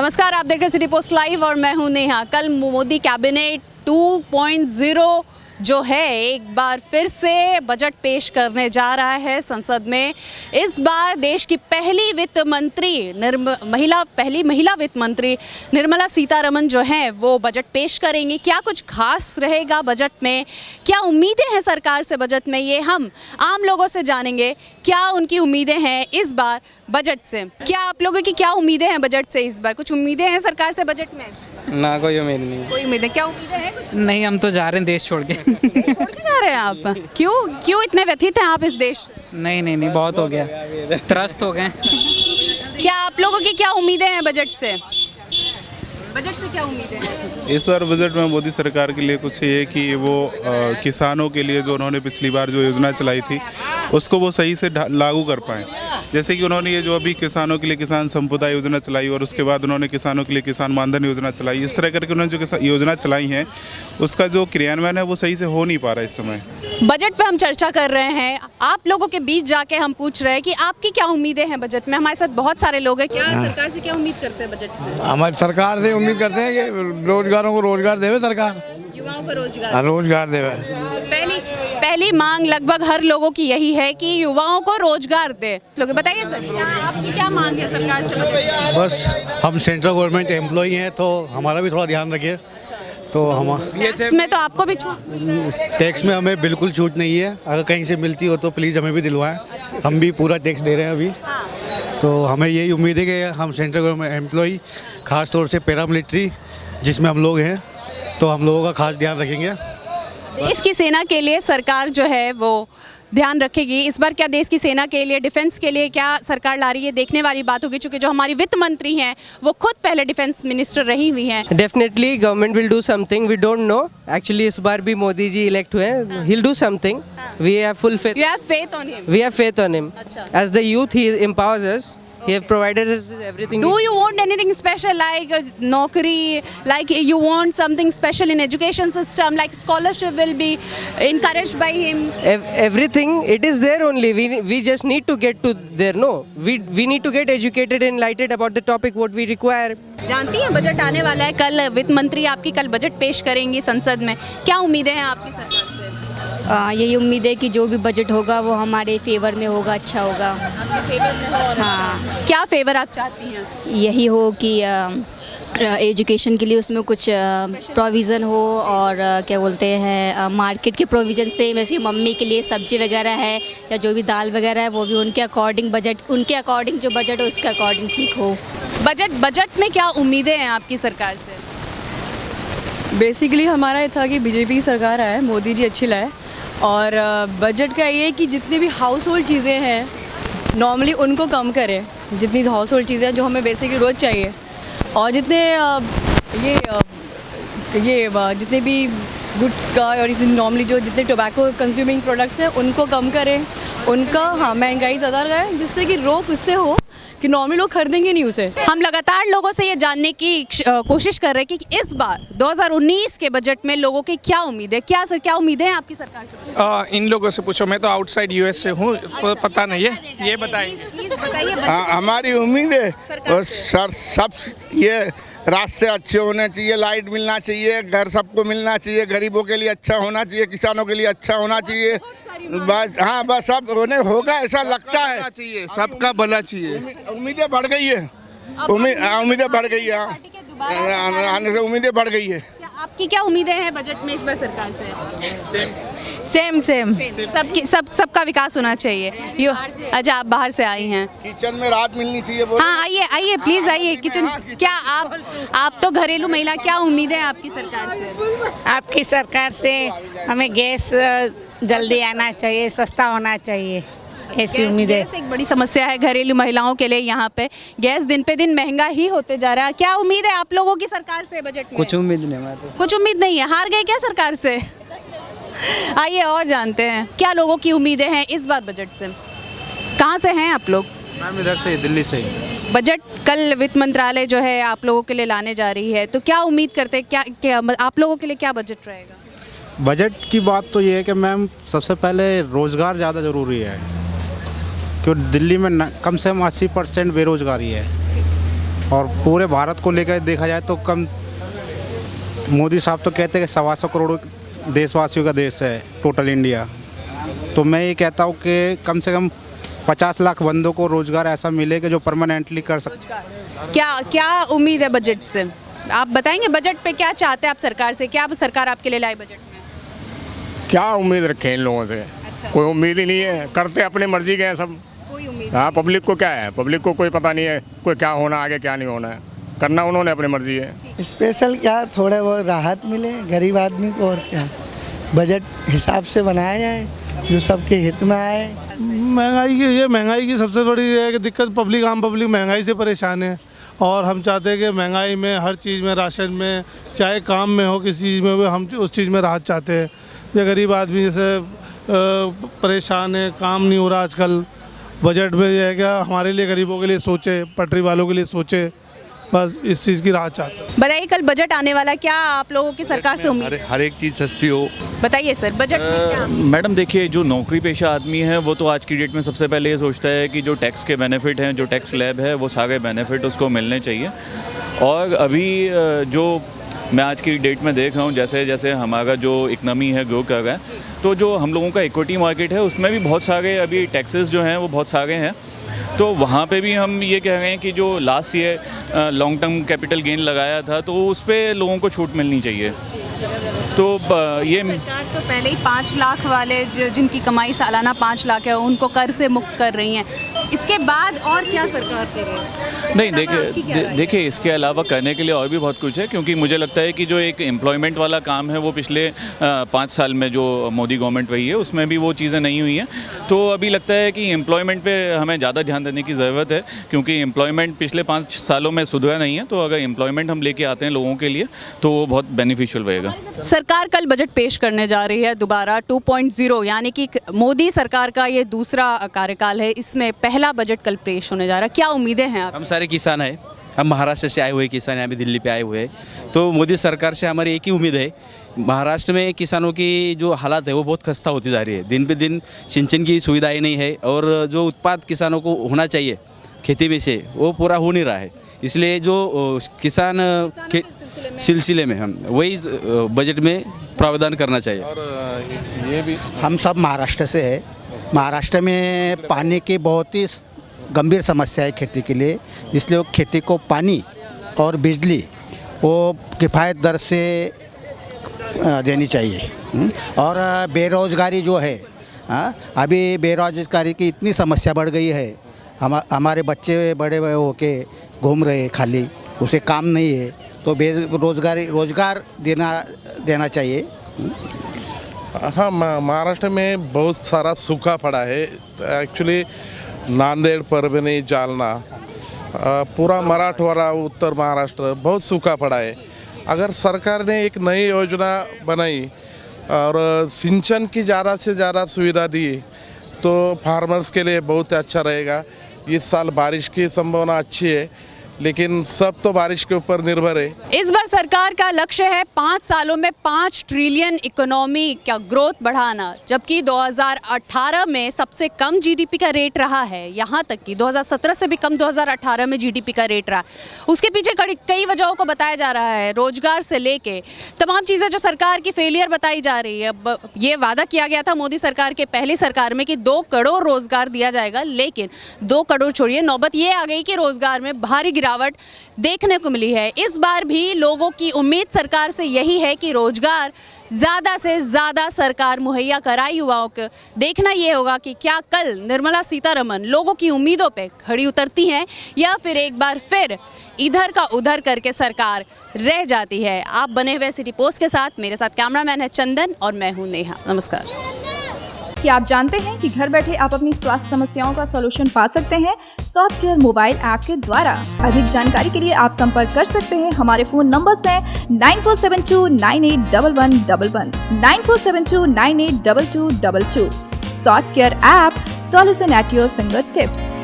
नमस्कार, आप देख रहे हैं सिटी पोस्ट लाइव और मैं हूं नेहा। कल मोदी कैबिनेट 2.0 जो है एक बार फिर से बजट पेश करने जा रहा है संसद में। इस बार देश की पहली वित्त मंत्री पहली महिला वित्त मंत्री निर्मला सीतारमण जो है वो बजट पेश करेंगी। क्या कुछ खास रहेगा बजट में, क्या उम्मीदें हैं सरकार से बजट में, ये हम आम लोगों से जानेंगे। क्या उनकी उम्मीदें हैं इस बार बजट से? क्या आप लोगों की क्या उम्मीदें हैं बजट से इस बार? कुछ उम्मीदें हैं सरकार से बजट में? ना, कोई उम्मीद नहीं। कोई उम्मीद है? क्या उम्मीदें हैं कुछ? नहीं, हम तो जा रहे हैं देश छोड़ के। देश छोड़ के जा रहे हैं आप? क्यों इतने व्यथित हैं आप इस देश से? नहीं, बहुत हो गया, त्रस्त हो गए। क्या आप लोगों की क्या उम्मीदें हैं बजट से? बजट से क्या उम्मीदें हैं? इस बार बजट में मोदी सरकार के लिए कुछ ये कि वो किसानों के लिए जो उन्होंने पिछली बार जो योजना चलाई थी उसको वो सही से लागू कर पाएँ। जैसे कि उन्होंने ये जो अभी किसानों के लिए किसान संपदा योजना चलाई और उसके बाद उन्होंने किसानों के लिए किसान मानधन योजना चलाई। इस तरह करके उन्होंने जो योजना चलाई हैं उसका जो क्रियान्वयन है वो सही से हो नहीं पा रहा है इस समय। बजट पे हम चर्चा कर रहे हैं, आप लोगों के बीच जाके हम पूछ रहे हैं कि आपकी क्या उम्मीदें हैं बजट में। हमारे साथ बहुत सारे लोग हैं। क्या सरकार से क्या उम्मीद करते हैं बजट में? हमारी सरकार से उम्मीद करते हैं कि रोजगारों को रोजगार देवे सरकार, युवाओं को रोजगार रोजगार देवे। पहली मांग लगभग हर लोगों की यही है कि युवाओं को रोजगार दे। लोग बताइए सर, आपकी क्या मांग है सरकार से? बस हम सेंट्रल गवर्नमेंट एम्प्लॉई हैं तो हमारा भी थोड़ा ध्यान रखिए। तो हम इसमें तो आपको भी छूट, टैक्स में हमें बिल्कुल छूट नहीं है। अगर कहीं से मिलती हो तो प्लीज़ हमें भी दिलवाएं। हम भी पूरा टैक्स दे रहे हैं अभी। तो हमें यही उम्मीद है कि हम सेंट्रल गवर्नमेंट एम्प्लॉई, ख़ास तौर से पैरामिलिट्री जिसमें हम लोग हैं, तो हम लोगों का खास ध्यान रखेंगे। देश की सेना के लिए सरकार जो है वो ध्यान रखेगी। इस बार क्या देश की सेना के लिए, डिफेंस के लिए क्या सरकार ला रही है, देखने वाली बात होगी। चूँकि जो हमारी वित्त मंत्री हैं वो खुद पहले डिफेंस मिनिस्टर रही हुई हैं। Definitely government will do something, we don't know. Actually इस बार भी मोदी जी इलेक्ट हुए हैं, he will do something, we have full faith. You have faith on him? We have faith on him. अच्छा। As the youth, he empowers us. He have provided us with everything. Do you want anything special like naukri, like you want something special in education system, like scholarship will be encouraged by him? Everything, it is there only. We just need to get to there. No, we need to get educated and enlightened about the topic what we require. जानती हैं budget आने वाला है, कल वित्त मंत्री आपकी कल बजट पेश करेंगी संसद में। क्या उम्मीदें हैं आपकी सरकार से? यही उम्मीद है कि जो भी बजट होगा वो हमारे फेवर में होगा, अच्छा होगा। आपके फेवर में हो? हाँ। क्या फेवर आप चाहती हैं? यही हो कि एजुकेशन के लिए उसमें कुछ प्रोविज़न हो और क्या बोलते हैं मार्केट के प्रोविज़न से, जैसे मम्मी के लिए सब्जी वगैरह है या जो भी दाल वगैरह है वो भी उनके अकॉर्डिंग उनके अकॉर्डिंग जो बजट हो उसके अकॉर्डिंग ठीक हो। बजट में क्या उम्मीदें हैं आपकी सरकार से? बेसिकली हमारा ये था कि बीजेपी की सरकार आए, मोदी जी अच्छी लाए। और बजट का ये है कि जितनी भी हाउस होल्ड चीज़ें हैं नॉर्मली उनको कम करें। जितनी हाउस होल्ड चीज़ें जो हमें बेसिकली रोज़ चाहिए, और जितने जितने भी गुटखा और नॉर्मली जो जितने टोबैको कंज्यूमिंग प्रोडक्ट्स हैं उनको कम करें। उनका महंगाई ज़्यादा लगाएं जिससे कि रोक उससे हो कि नॉर्मली लोग खरीदेंगे नहीं उसे। हम लगातार लोगों से ये जानने की कोशिश कर रहे हैं कि इस बार 2019 के बजट में लोगों की क्या उम्मीद है। क्या उम्मीदें हैं आपकी सरकार से? इन लोगों से पूछो, मैं तो आउटसाइड यूएस से हूँ, पता नहीं है, ये बताएंगे। हमारी उम्मीद है सर सब ये रास्ते अच्छे होने चाहिए, लाइट मिलना चाहिए, घर सबको मिलना चाहिए, गरीबों के लिए अच्छा होना चाहिए, किसानों के लिए अच्छा होना चाहिए। बस हाँ, बस सब होगा ऐसा लगता है। सबका भला चाहिए। उम्मीदें बढ़ गई है, उम्मीदें बढ़ गई है, आने से उम्मीदें बढ़ गई है। आपकी क्या उम्मीदें हैं बजट में इस बार सरकार से? सेम सबका विकास होना चाहिए। अच्छा, आप बाहर से आई हैं, किचन में राहत मिलनी चाहिए। हाँ, आइए प्लीज आइए किचन। क्या आप तो घरेलू महिला, क्या उम्मीदें हैं आपकी सरकार से? आपकी सरकार से हमें गैस जल्दी आना चाहिए, सस्ता होना चाहिए, ऐसी उम्मीद है। एक बड़ी समस्या है घरेलू महिलाओं के लिए यहाँ पे, गैस दिन पे दिन महंगा ही होते जा रहा है। क्या उम्मीद है आप लोगों की सरकार से बजट में? कुछ उम्मीद नहीं, कुछ उम्मीद नहीं है। हार गए क्या सरकार से? आइए और जानते हैं क्या लोगों की उम्मीदें हैं इस बार बजट से। कहाँ से हैं आप लोग? मैम इधर से, दिल्ली से। बजट कल वित्त मंत्रालय जो है आप लोगों के लिए लाने जा रही है, तो क्या उम्मीद करते हैं, क्या आप लोगों के लिए क्या बजट रहेगा? बजट की बात तो ये है कि मैम सबसे पहले रोज़गार ज़्यादा ज़रूरी है, क्योंकि दिल्ली में कम से कम 80% बेरोज़गारी है। और पूरे भारत को लेकर देखा जाए तो कम, मोदी साहब तो कहते हैं कि 125 करोड़ देशवासियों का देश है टोटल इंडिया। तो मैं ये कहता हूँ कि कम से कम 50 लाख बंदों को रोज़गार ऐसा मिले कि जो परमानेंटली कर सकते। क्या उम्मीद है बजट से? आप बताएंगे बजट पे क्या चाहते हैं आप सरकार से? क्या सरकार आपके लिए लाई बजट में? क्या उम्मीद रखें इन लोगों से? कोई उम्मीद ही नहीं है, करते अपनी मर्जी के हैं सब। कोई उम्मीद? हाँ, पब्लिक को क्या है, पब्लिक को कोई पता नहीं है कोई क्या होना आगे क्या नहीं होना है, करना उन्होंने अपनी मर्जी है। स्पेशल क्या थोड़े वो राहत मिले गरीब आदमी को, और क्या बजट हिसाब से बनाया जाए जो सबके हित में आए। महंगाई की सबसे बड़ी है कि दिक्कत पब्लिक, आम पब्लिक महंगाई से परेशान है और हम चाहते हैं कि महंगाई में हर चीज़ में, राशन में, चाहे काम में हो किसी चीज़ में, हम उस चीज़ में राहत चाहते हैं। ये गरीब आदमी जैसे परेशान है, काम नहीं हो रहा आजकल। बजट में यह है कि हमारे लिए, गरीबों के लिए सोचे, पटरी वालों के लिए सोचे, बस इस चीज़ की राहत चाहते हैं। बताइए कल बजट आने वाला, क्या आप लोगों की सरकार से उम्मीद? हर एक चीज़ सस्ती हो। बताइए सर, बजट में क्या? मैडम देखिए, जो नौकरी पेशा आदमी है वो तो आज की डेट में सबसे पहले ये सोचता है कि जो टैक्स के बेनिफिट हैं, जो टैक्स स्लैब है, वो सारे बेनिफिट उसको मिलने चाहिए। और अभी जो मैं आज की डेट में देख रहा हूँ, जैसे जैसे हमारा जो इकनॉमी है ग्रो कर रहा है, तो जो हम लोगों का इक्विटी मार्केट है उसमें भी बहुत सारे अभी टैक्सेस जो हैं वो बहुत सारे हैं। तो वहाँ पे भी हम ये कह रहे हैं कि जो last year long term capital gain लगाया था तो उस पर लोगों को छूट मिलनी चाहिए। तो ये सरकार तो पहले ही 5 लाख वाले जिनकी कमाई सालाना 5 लाख है उनको कर से मुक्त कर रही हैं। इसके बाद और क्या सरकार करे? नहीं, देखिए इसके अलावा करने के लिए और भी बहुत कुछ है, क्योंकि मुझे लगता है कि जो एक एम्प्लॉयमेंट वाला काम है वो पिछले 5 साल में जो मोदी गवर्नमेंट रही है उसमें भी वो चीज़ें नहीं हुई हैं। तो अभी लगता है कि एम्प्लॉयमेंट पे हमें ज़्यादा ध्यान देने की ज़रूरत है, क्योंकि एम्प्लॉयमेंट पिछले 5 सालों में सुधरा नहीं है। तो अगर एम्प्लॉयमेंट हम लेके आते हैं लोगों के लिए तो वो बहुत बेनिफिशियल रहेगा। सरकार कल बजट पेश करने जा रही है दोबारा 2.0, यानी कि मोदी सरकार का ये दूसरा कार्यकाल है। इसमें पहला बजट कल पेश होने जा रहा है। क्या उम्मीदें हैं आप? हम सारे किसान हैं, हम महाराष्ट्र से आए हुए किसान हैं, अभी दिल्ली पे आए हुए हैं। तो मोदी सरकार से हमारी एक ही उम्मीद है, महाराष्ट्र में किसानों की जो हालात है वो बहुत खस्ता होती जा रही है। दिन पे दिन सिंचन की सुविधाएं नहीं है और जो उत्पाद किसानों को होना चाहिए खेती में से वो पूरा हो नहीं रहा है। इसलिए जो किसान के सिलसिले में हम वही बजट में प्रावधान करना चाहिए। और ये भी हम सब महाराष्ट्र से है। महाराष्ट्र में पानी की बहुत ही गंभीर समस्या है खेती के लिए, इसलिए वो खेती को पानी और बिजली वो किफ़ायत दर से देनी चाहिए। और बेरोज़गारी जो है, अभी बेरोज़गारी की इतनी समस्या बढ़ गई है, हमारे बच्चे बड़े बड़े होके घूम रहे खाली, उसे काम नहीं है, तो रोज़गार देना चाहिए। हाँ, महाराष्ट्र में बहुत सारा सूखा पड़ा है। एक्चुअली नांदेड़, परभणी, जालना, पूरा मराठवाड़ा, उत्तर महाराष्ट्र बहुत सूखा पड़ा है। अगर सरकार ने एक नई योजना बनाई और सिंचन की ज़्यादा से ज़्यादा सुविधा दी तो फार्मर्स के लिए बहुत अच्छा रहेगा। इस साल बारिश की संभावना अच्छी है, लेकिन सब तो बारिश के ऊपर निर्भर है। इस बार सरकार का लक्ष्य है 5 सालों में 5 ट्रिलियन इकोनॉमी का ग्रोथ बढ़ाना, जबकि 2018 में सबसे कम जीडीपी का रेट रहा है। यहाँ तक कि 2017 से भी कम 2018 में जीडीपी का रेट रहा। उसके पीछे कई वजहों को बताया जा रहा है, रोजगार से लेके तमाम चीज़ें जो सरकार की फेलियर बताई जा रही है। ये वादा किया गया था मोदी सरकार के पहली सरकार में कि 2 करोड़ रोजगार दिया जाएगा, लेकिन 2 करोड़ छोड़िए, नौबत ये आ गई कि रोजगार में भारी गिरावट देखने को मिली है। इस बार भी लोगों की उम्मीद सरकार से यही है कि रोजगार ज़्यादा से ज़्यादा सरकार मुहैया कराए युवाओं को। देखना ये होगा कि क्या कल निर्मला सीतारमण लोगों की उम्मीदों पे खड़ी उतरती हैं या फिर एक बार फिर इधर का उधर करके सरकार रह जाती है। आप बने हुए सिटी पोस्ट के साथ, मेरे साथ कैमरामैन है चंदन और मैं हूँ नेहा। नमस्कार। क्या आप जानते हैं कि घर बैठे आप अपनी स्वास्थ्य समस्याओं का सलूशन पा सकते हैं स्वास्थ्य केयर मोबाइल ऐप के द्वारा। अधिक जानकारी के लिए आप संपर्क कर सकते हैं। हमारे फोन नंबर्स हैं 9472981111, 9472982222। स्वास्थ्य care app, solution at your finger tips.